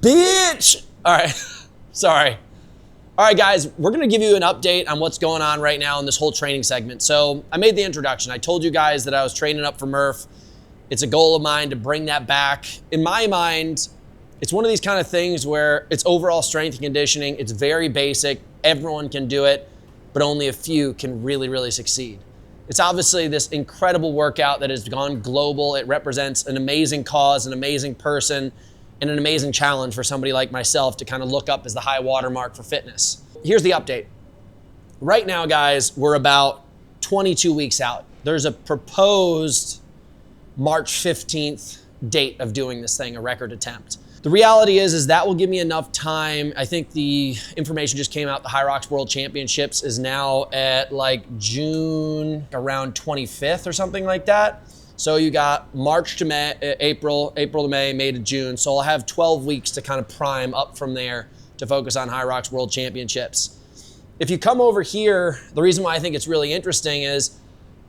Bitch! All right, sorry. All right, guys, we're gonna give you an update on what's going on right now in this whole training segment. So I made the introduction. I told you guys that I was training up for MURPH. It's a goal of mine to bring that back. In my mind, it's one of these kind of things where it's overall strength and conditioning. It's very basic. Everyone can do it, but only a few can really, really succeed. It's obviously this incredible workout that has gone global. It represents an amazing cause, an amazing person, and an amazing challenge for somebody like myself to kind of look up as the high watermark for fitness. Here's the update. Right now, guys, we're about 22 weeks out. There's a proposed March 15th date of doing this thing, a record attempt. The reality is that will give me enough time. I think the information just came out. The High Rocks World Championships is now at like June around 25th or something like that. So you got March to May, April to May, May to June. So I'll have 12 weeks to kind of prime up from there to focus on High Rocks World Championships. If you come over here, the reason why I think it's really interesting is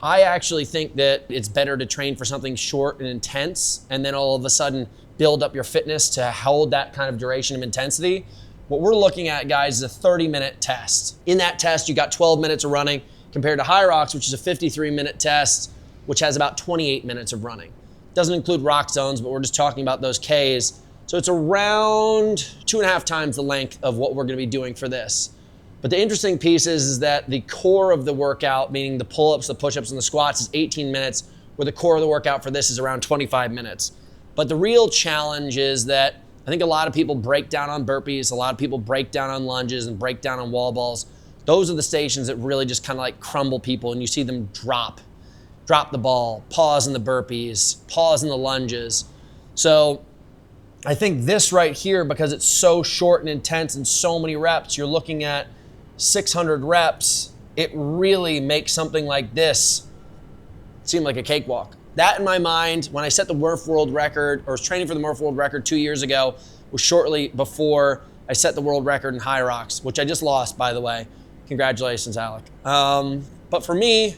I actually think that it's better to train for something short and intense and then all of a sudden build up your fitness to hold that kind of duration of intensity. What we're looking at, guys, is a 30-minute test. In that test, you got 12 minutes of running compared to High Rocks, which is a 53-minute test, which has about 28 minutes of running. Doesn't include rock zones, but we're just talking about those Ks. So it's around 2.5 times the length of what we're gonna be doing for this. But the interesting piece is that the core of the workout, meaning the pull-ups, the push-ups, and the squats is 18 minutes, where the core of the workout for this is around 25 minutes. But the real challenge is that I think a lot of people break down on burpees, a lot of people break down on lunges and break down on wall balls. Those are the stations that really just kind of like crumble people and you see them drop the ball, pause in the burpees, pause in the lunges. So I think this right here, because it's so short and intense and so many reps, you're looking at 600 reps, it really makes something like this seem like a cakewalk. That in my mind, when I set the MURPH world record, or was training for the MURPH world record 2 years ago, was shortly before I set the world record in High Rocks, which I just lost, by the way. Congratulations, Alec. But for me,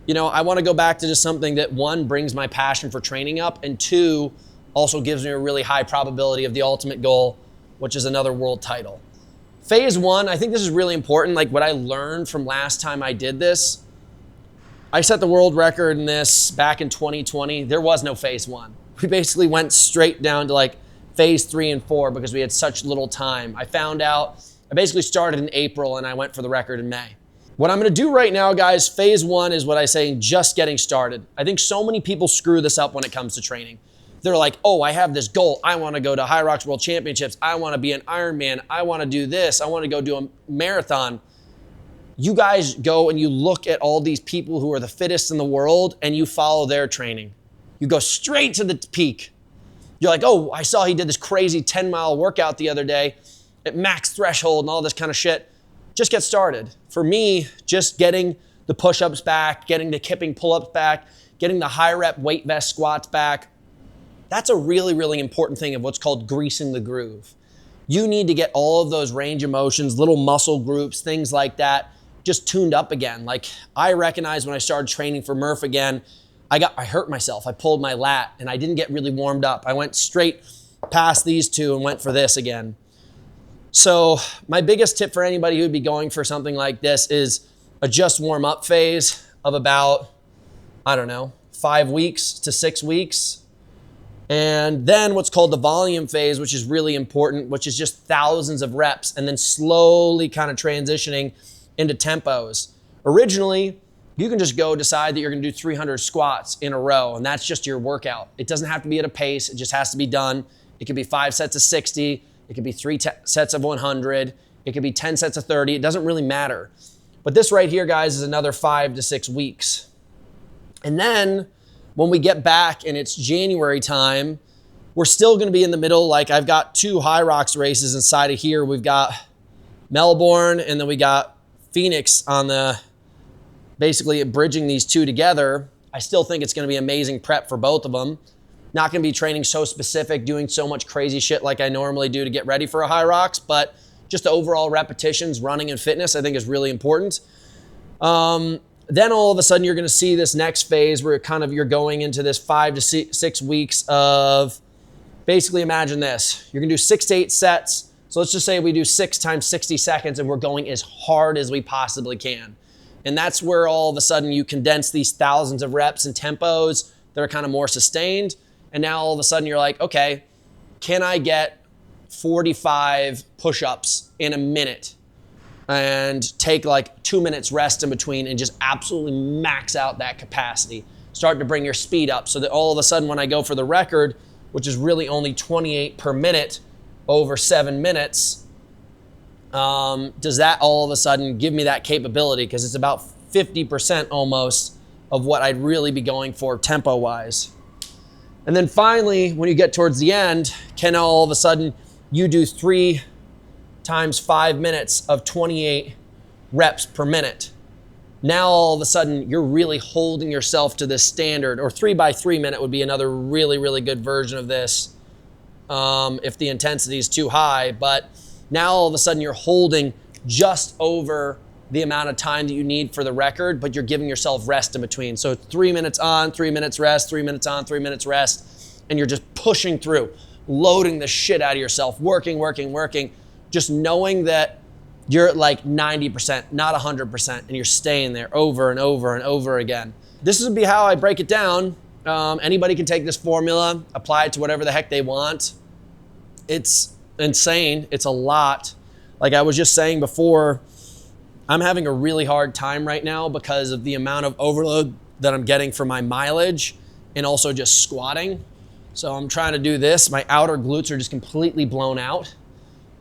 you know, I want to go back to just something that, one, brings my passion for training up, and two, also gives me a really high probability of the ultimate goal, which is another world title. Phase one, I think this is really important. Like what I learned from last time I did this, I set the world record in this back in 2020. There was no phase one. We basically went straight down to like phase 3 and 4 because we had such little time. I found out, I basically started in April and I went for the record in May. What I'm gonna do right now, guys, phase 1 is what I say, just getting started. I think so many people screw this up when it comes to training. They're like, oh, I have this goal. I wanna go to High Rocks World Championships. I wanna be an Ironman. I wanna do this. I wanna go do a marathon. You guys go and you look at all these people who are the fittest in the world and you follow their training. You go straight to the peak. You're like, oh, I saw he did this crazy 10-mile workout the other day at max threshold and all this kind of shit. Just get started. For me, just getting the push-ups back, getting the kipping pull-ups back, getting the high rep weight vest squats back, that's a really, really important thing of what's called greasing the groove. You need to get all of those range of motions, little muscle groups, things like that, just tuned up again. Like I recognized when I started training for MURPH again, I hurt myself. I pulled my lat and I didn't get really warmed up. I went straight past these two and went for this again. So my biggest tip for anybody who would be going for something like this is a just warm up phase of about, I don't know, 5 weeks to 6 weeks. And then what's called the volume phase, which is really important, which is just thousands of reps and then slowly kind of transitioning into tempos. Originally, you can just go decide that you're gonna do 300 squats in a row and that's just your workout. It doesn't have to be at a pace, it just has to be done. It could be 5 sets of 60, it could be 3 sets of 100, it could be 10 sets of 30, it doesn't really matter. But this right here, guys, is another 5 to 6 weeks. And then when we get back and it's January time, we're still gonna be in the middle. Like I've got 2 High Rocks races inside of here. We've got Melbourne and then we got Phoenix on the, basically bridging these two together. I still think it's gonna be amazing prep for both of them. Not gonna be training so specific, doing so much crazy shit like I normally do to get ready for a High Rocks, but just the overall repetitions, running and fitness, I think is really important. Then all of a sudden you're gonna see this next phase where you're going into this 5 to 6 weeks of basically imagine this. You're gonna do 6 to 8 sets. So let's just say we do 6 times 60 seconds and we're going as hard as we possibly can. And that's where all of a sudden you condense these thousands of reps and tempos that are kind of more sustained. And now all of a sudden you're like, okay, can I get 45 push-ups in a minute and take like 2 minutes rest in between and just absolutely max out that capacity? Start to bring your speed up so that all of a sudden when I go for the record, which is really only 28 per minute over 7 minutes, does that all of a sudden give me that capability? Because it's about 50% almost of what I'd really be going for tempo-wise. And then finally, when you get towards the end, can all of a sudden you do 3 times 5 minutes of 28 reps per minute. Now all of a sudden you're really holding yourself to this standard, or 3 by 3 minute would be another really, really good version of this if the intensity is too high. But now all of a sudden you're holding just over the amount of time that you need for the record, but you're giving yourself rest in between. So 3 minutes on, 3 minutes rest, 3 minutes on, 3 minutes rest, and you're just pushing through, loading the shit out of yourself, working, just knowing that you're at like 90%, not 100%, and you're staying there over and over and over again. This would be how I break it down. Anybody can take this formula, apply it to whatever the heck they want. It's insane. It's a lot. Like I was just saying before, I'm having a really hard time right now because of the amount of overload that I'm getting from my mileage and also just squatting. So I'm trying to do this. My outer glutes are just completely blown out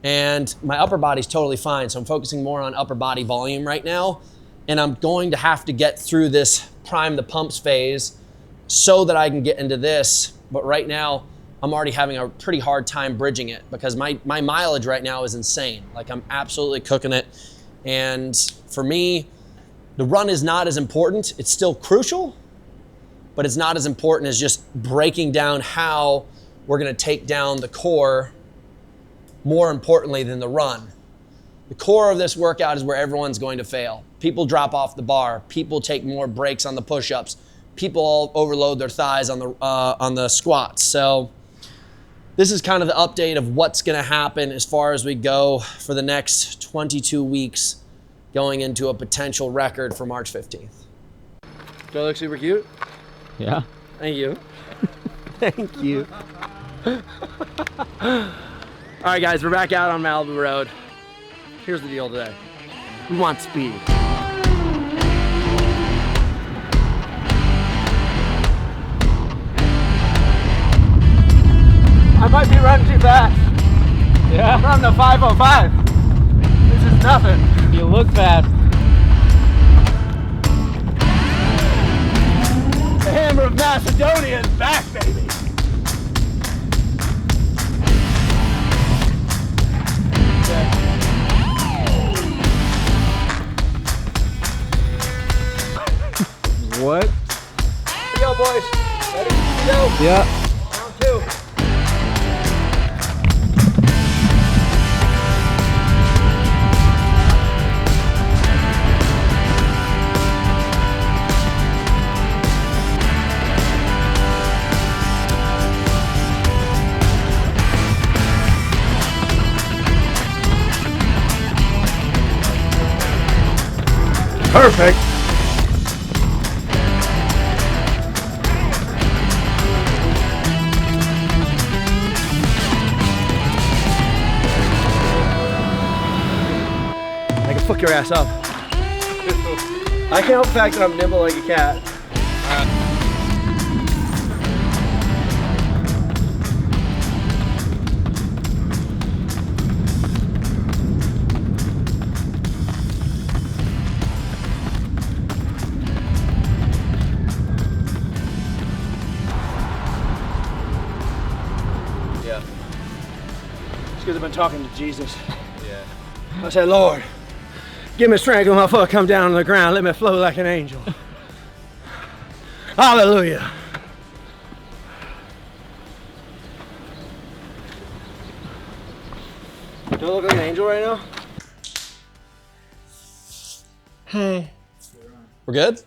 and my upper body's totally fine. So I'm focusing more on upper body volume right now. And I'm going to have to get through this prime the pumps phase so that I can get into this. But right now, I'm already having a pretty hard time bridging it because my mileage right now is insane. Like I'm absolutely cooking it. And for me, the run is not as important. It's still crucial, but it's not as important as just breaking down how we're gonna take down the core more importantly than the run. The core of this workout is where everyone's going to fail. People drop off the bar. People take more breaks on the push-ups. People all overload their thighs on the squats. So this is kind of the update of what's gonna happen as far as we go for the next 22 weeks going into a potential record for March 15th. Do I look super cute? Yeah. Thank you. Thank you. All right, guys, we're back out on Malibu Road. Here's the deal today. We want speed. I might be running too fast. Yeah? I'm running a 5:05. This is nothing. You look fast. The hammer of Macedonia is back, baby. What? Here we go, boys. Ready? Here we go. Yeah. Round 2. Perfect. I can fuck your ass up. I can't help the fact that I'm nimble like a cat. Yeah. It's because I've been talking to Jesus. Yeah. I said, Lord, give me strength when my foot come down on the ground. Let me flow like an angel. Hallelujah. Do I look like an angel right now? Hey. We're good?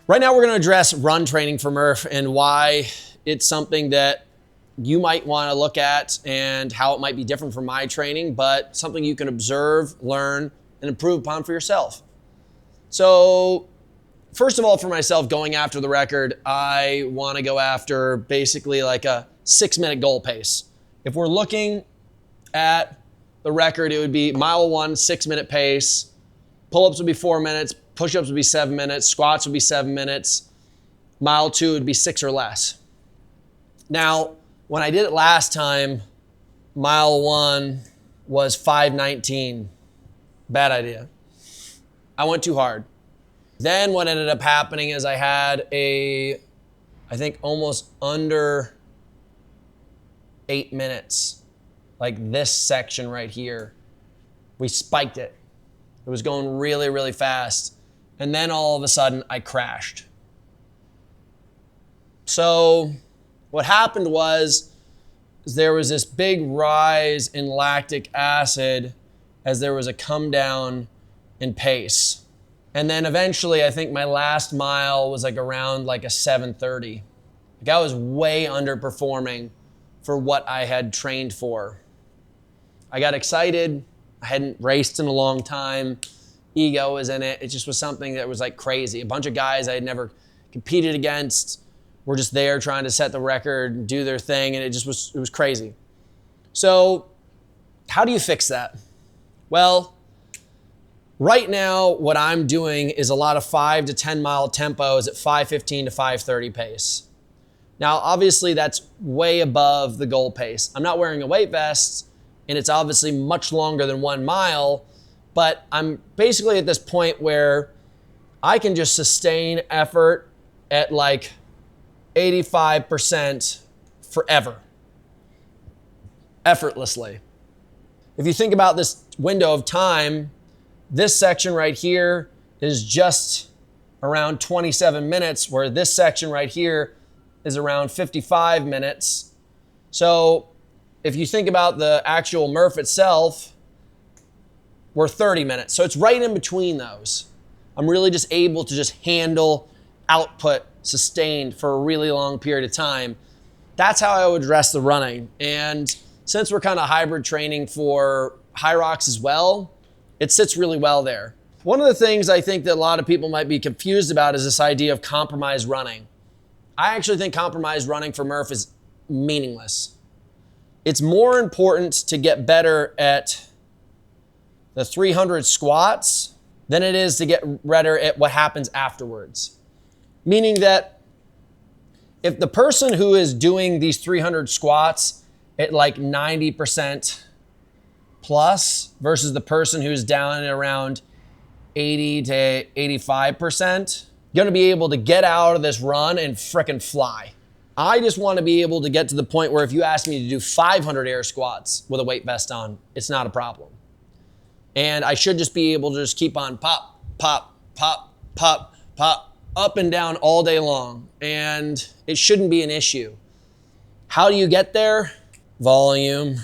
Right now we're going to address run training for MURPH and why it's something that you might want to look at and how it might be different from my training, but something you can observe, learn, and improve upon for yourself. So first of all, for myself, going after the record, I want to go after basically like a 6-minute goal pace. If we're looking at the record, it would be mile 1, 6-minute pace. Pull-ups would be 4 minutes. Push-ups would be 7 minutes. Squats would be 7 minutes. Mile 2 would be 6 or less. Now, when I did it last time, mile 1 was 5:19. Bad idea. I went too hard. Then what ended up happening is I had I think almost under 8 minutes, like this section right here. We spiked it. It was going really, really fast. And then all of a sudden I crashed. So what happened was there was this big rise in lactic acid as there was a come down in pace. And then eventually, I think my last mile was like around like a 7:30. Like I was way underperforming for what I had trained for. I got excited. I hadn't raced in a long time. Ego was in it. It just was something that was like crazy. A bunch of guys I had never competed against were just there trying to set the record, do their thing, and it was crazy. So how do you fix that? Well, right now, what I'm doing is a lot of 5 to 10 mile tempos at 5:15 to 5:30 pace. Now, obviously, that's way above the goal pace. I'm not wearing a weight vest, and it's obviously much longer than 1 mile, but I'm basically at this point where I can just sustain effort at like 85% forever, effortlessly. If you think about this window of time, this section right here is just around 27 minutes, where this section right here is around 55 minutes. So if you think about the actual MURPH itself, we're 30 minutes. So it's right in between those. I'm really just able to just handle output sustained for a really long period of time. That's how I would address the running. And since we're kind of hybrid training for high rocks as well, it sits really well there. One of the things I think that a lot of people might be confused about is this idea of compromise running. I actually think compromise running for MURPH is meaningless. It's more important to get better at the 300 squats than it is to get better at what happens afterwards. Meaning that if the person who is doing these 300 squats at like 90% plus versus the person who's down at around 80 to 85%, going to be able to get out of this run and frickin' fly. I just want to be able to get to the point where if you ask me to do 500 air squats with a weight vest on, it's not a problem. And I should just be able to just keep on pop, pop, pop, pop, pop, up and down all day long. And it shouldn't be an issue. How do you get there? Volume.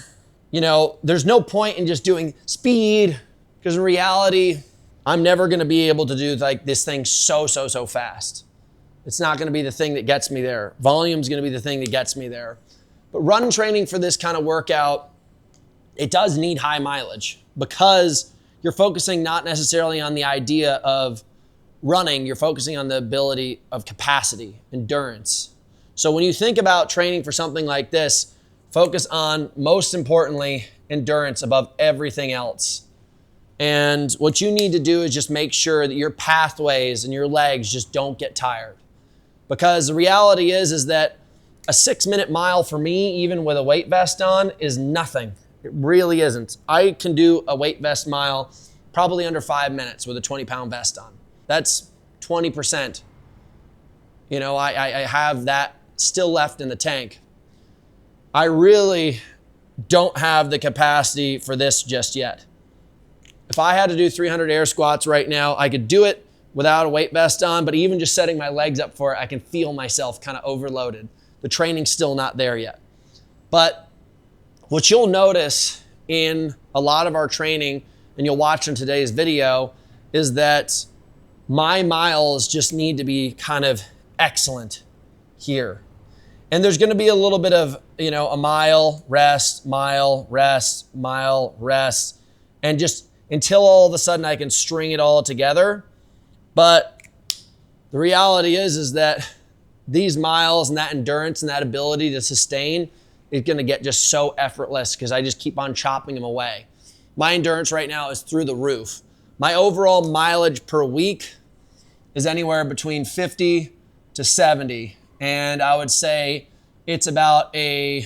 You know, there's no point in just doing speed, because in reality, I'm never going to be able to do like this thing so fast. It's not going to be the thing that gets me there. Volume's going to be the thing that gets me there. But run training for this kind of workout, it does need high mileage, because you're focusing not necessarily on the idea of running, you're focusing on the ability of capacity, endurance. So when you think about training for something like this, focus on, most importantly, endurance above everything else. And what you need to do is just make sure that your pathways and your legs just don't get tired. Because the reality is that a 6-minute mile for me, even with a weight vest on, is nothing. It really isn't. I can do a weight vest mile probably under 5 minutes with a 20-pound vest on. That's 20%. You know, I have that still left in the tank. I really don't have the capacity for this just yet. If I had to do 300 air squats right now, I could do it without a weight vest on, but even just setting my legs up for it, I can feel myself kind of overloaded. The training's still not there yet. But what you'll notice in a lot of our training, and you'll watch in today's video, is that my miles just need to be kind of excellent here. And there's going to be a little bit of, you know, a mile, rest, mile, rest, mile, rest, and just until all of a sudden I can string it all together. But the reality is that these miles and that endurance and that ability to sustain is going to get just so effortless because I just keep on chopping them away. My endurance right now is through the roof. My overall mileage per week is anywhere between 50 to 70. And I would say it's about a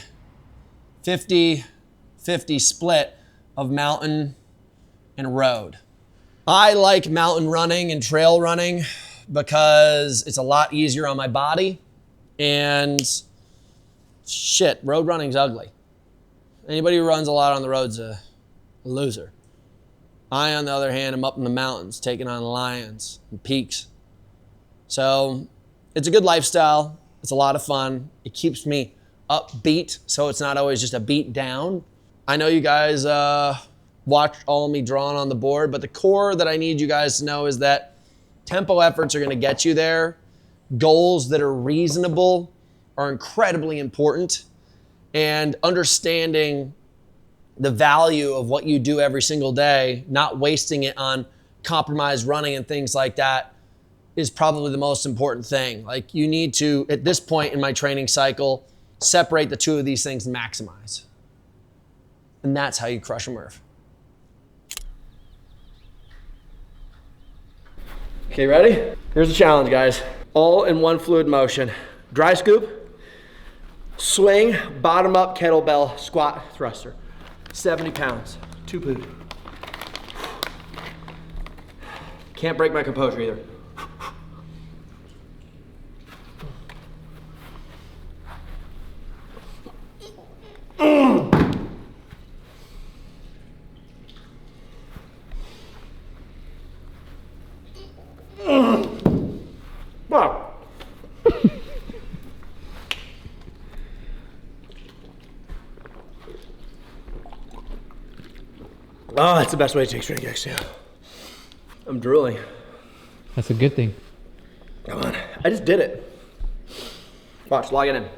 50-50 split of mountain and road. I like mountain running and trail running because it's a lot easier on my body. And shit, road running's ugly. Anybody who runs a lot on the road's a loser. I, on the other hand, am up in the mountains taking on lions and peaks. So it's a good lifestyle. It's a lot of fun. It keeps me upbeat, so it's not always just a beat down. I know you guys watched all of me drawing on the board, but the core that I need you guys to know is that tempo efforts are going to get you there. Goals that are reasonable are incredibly important. And understanding the value of what you do every single day, not wasting it on compromised running and things like that, is probably the most important thing. Like, you need to, at this point in my training cycle, separate the two of these things and maximize. And that's how you crush a MURPH. Okay, ready? Here's the challenge, guys. All in one fluid motion. Dry scoop, swing, bottom up kettlebell squat thruster. 70 pounds, 2 pood. Can't break my composure either. Wow. Oh, that's the best way to take strength exhale. I'm drooling. That's a good thing. Come on, I just did it. Watch, log it in.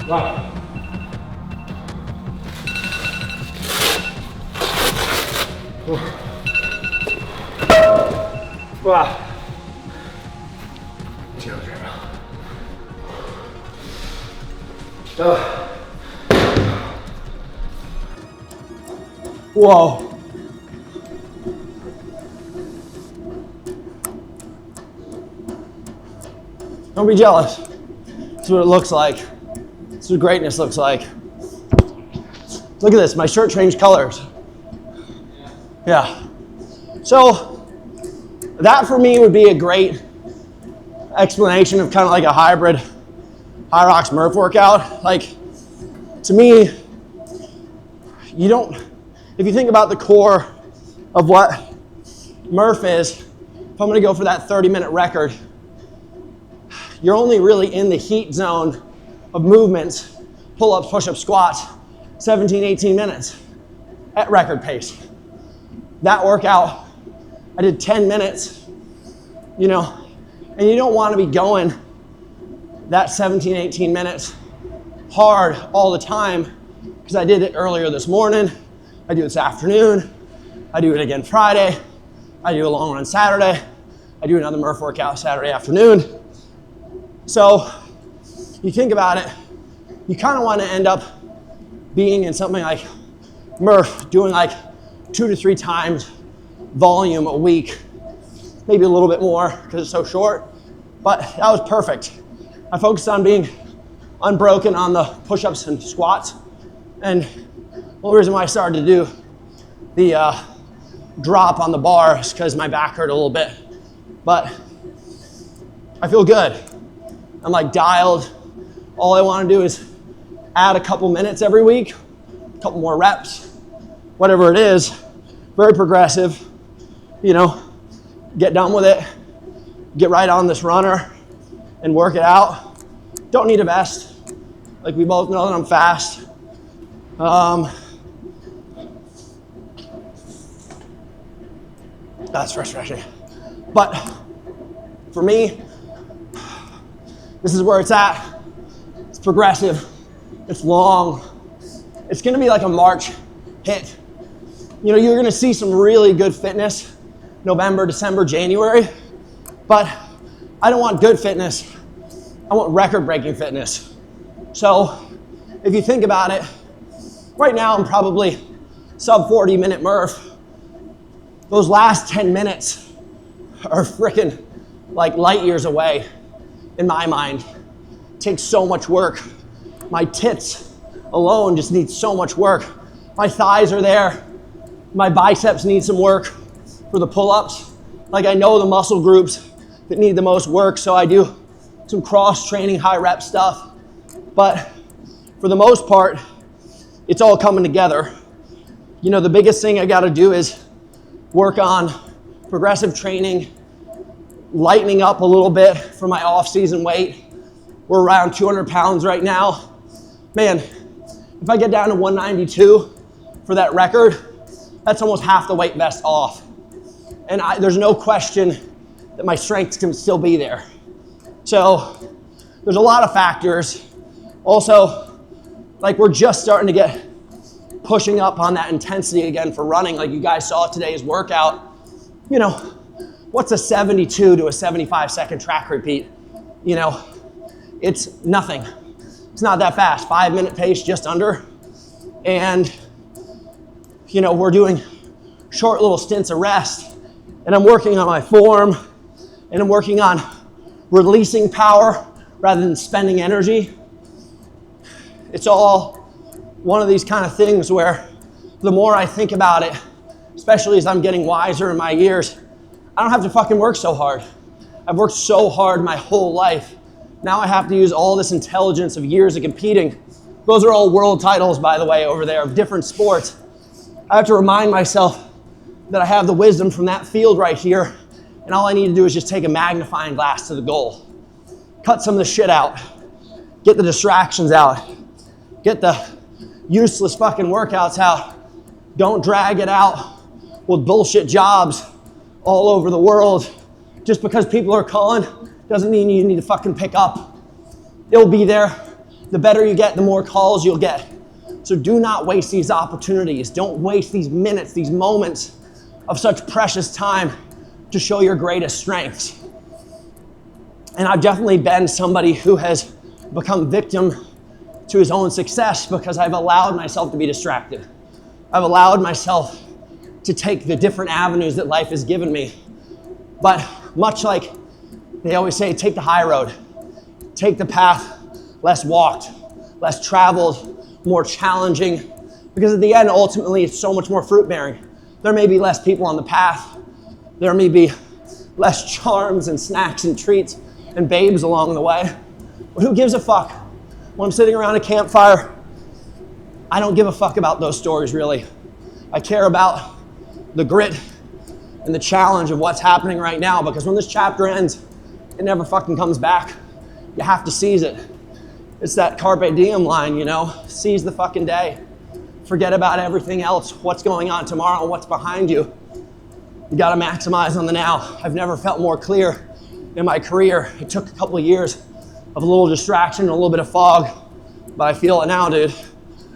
Wow. Wow. Whoa. Don't be jealous. This is what it looks like. This is what greatness looks like. Look at this, my shirt changed colors. Yeah. So that for me would be a great explanation of kind of like a hybrid high rocks MURPH workout. Like, to me, you don't, if you think about the core of what MURPH is, if I'm gonna go for that 30-minute record, you're only really in the heat zone of movements, pull-ups, push-ups, squats, 17, 18 minutes at record pace. That workout, I did 10 minutes, you know, and you don't want to be going that 17, 18 minutes hard all the time, because I did it earlier this morning, I do it this afternoon, I do it again Friday, I do a long run Saturday, I do another MURPH workout Saturday afternoon. So you think about it, you kind of want to end up being in something like MURPH, doing like 2 to 3 times volume a week, maybe a little bit more because it's so short, but that was perfect. I focused on being unbroken on the push-ups and squats, and the only reason why I started to do the drop on the bar is because my back hurt a little bit, but I feel good. I'm like dialed. All I want to do is add a couple minutes every week, a couple more reps, whatever it is. Very progressive, you know, get done with it, get right on this runner and work it out. Don't need a vest. Like, we both know that I'm fast. That's frustrating. But for me, this is where it's at. It's progressive, it's long. It's gonna be like a March hit. You know, you're gonna see some really good fitness November, December, January, but I don't want good fitness. I want record-breaking fitness. So if you think about it, right now I'm probably sub 40-minute MURPH. Those last 10 minutes are freaking like light years away in my mind. It takes so much work. My tits alone just need so much work. My thighs are there. My biceps need some work for the pull-ups. Like, I know the muscle groups that need the most work, so I do some cross-training, high-rep stuff. But for the most part, it's all coming together. You know, the biggest thing I gotta do is work on progressive training, lightening up a little bit for my off-season weight. We're around 200 pounds right now. Man, if I get down to 192 for that record, that's almost half the weight vest off. And there's no question that my strength can still be there. So there's a lot of factors. Also, like, we're just starting to get pushing up on that intensity again for running. Like you guys saw today's workout. You know, what's a 72 to a 75-second track repeat? You know, it's nothing. It's not that fast. 5-minute pace, just under. And, you know, we're doing short little stints of rest. And I'm working on my form, and I'm working on releasing power rather than spending energy. It's all one of these kind of things where the more I think about it, especially as I'm getting wiser in my years, I don't have to fucking work so hard. I've worked so hard my whole life. Now I have to use all this intelligence of years of competing. Those are all world titles, by the way, over there of different sports. I have to remind myself that I have the wisdom from that field right here, and all I need to do is just take a magnifying glass to the goal. Cut some of the shit out. Get the distractions out. Get the useless fucking workouts out. Don't drag it out with bullshit jobs all over the world. Just because people are calling doesn't mean you need to fucking pick up. It'll be there The better you get, the more calls you'll get. So do not waste these opportunities. Don't waste these minutes, these moments of such precious time to show your greatest strengths. And I've definitely been somebody who has become victim to his own success because I've allowed myself to be distracted. I've allowed myself to take the different avenues that life has given me. But much like they always say, take the high road. Take the path less walked, less traveled, more challenging. Because at the end, ultimately, it's so much more fruit-bearing. There may be less people on the path. There may be less charms and snacks and treats and babes along the way. But who gives a fuck? When I'm sitting around a campfire, I don't give a fuck about those stories, really. I care about the grit and the challenge of what's happening right now, because when this chapter ends, it never fucking comes back. You have to seize it. It's that carpe diem line, you know? Seize the fucking day. Forget about everything else, what's going on tomorrow, what's behind you. You gotta maximize on the now. I've never felt more clear in my career. It took a couple of years of a little distraction and a little bit of fog, but I feel it now, dude.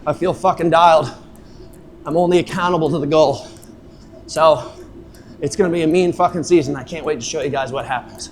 I feel fucking dialed. I'm only accountable to the goal. So it's gonna be a mean fucking season. I can't wait to show you guys what happens.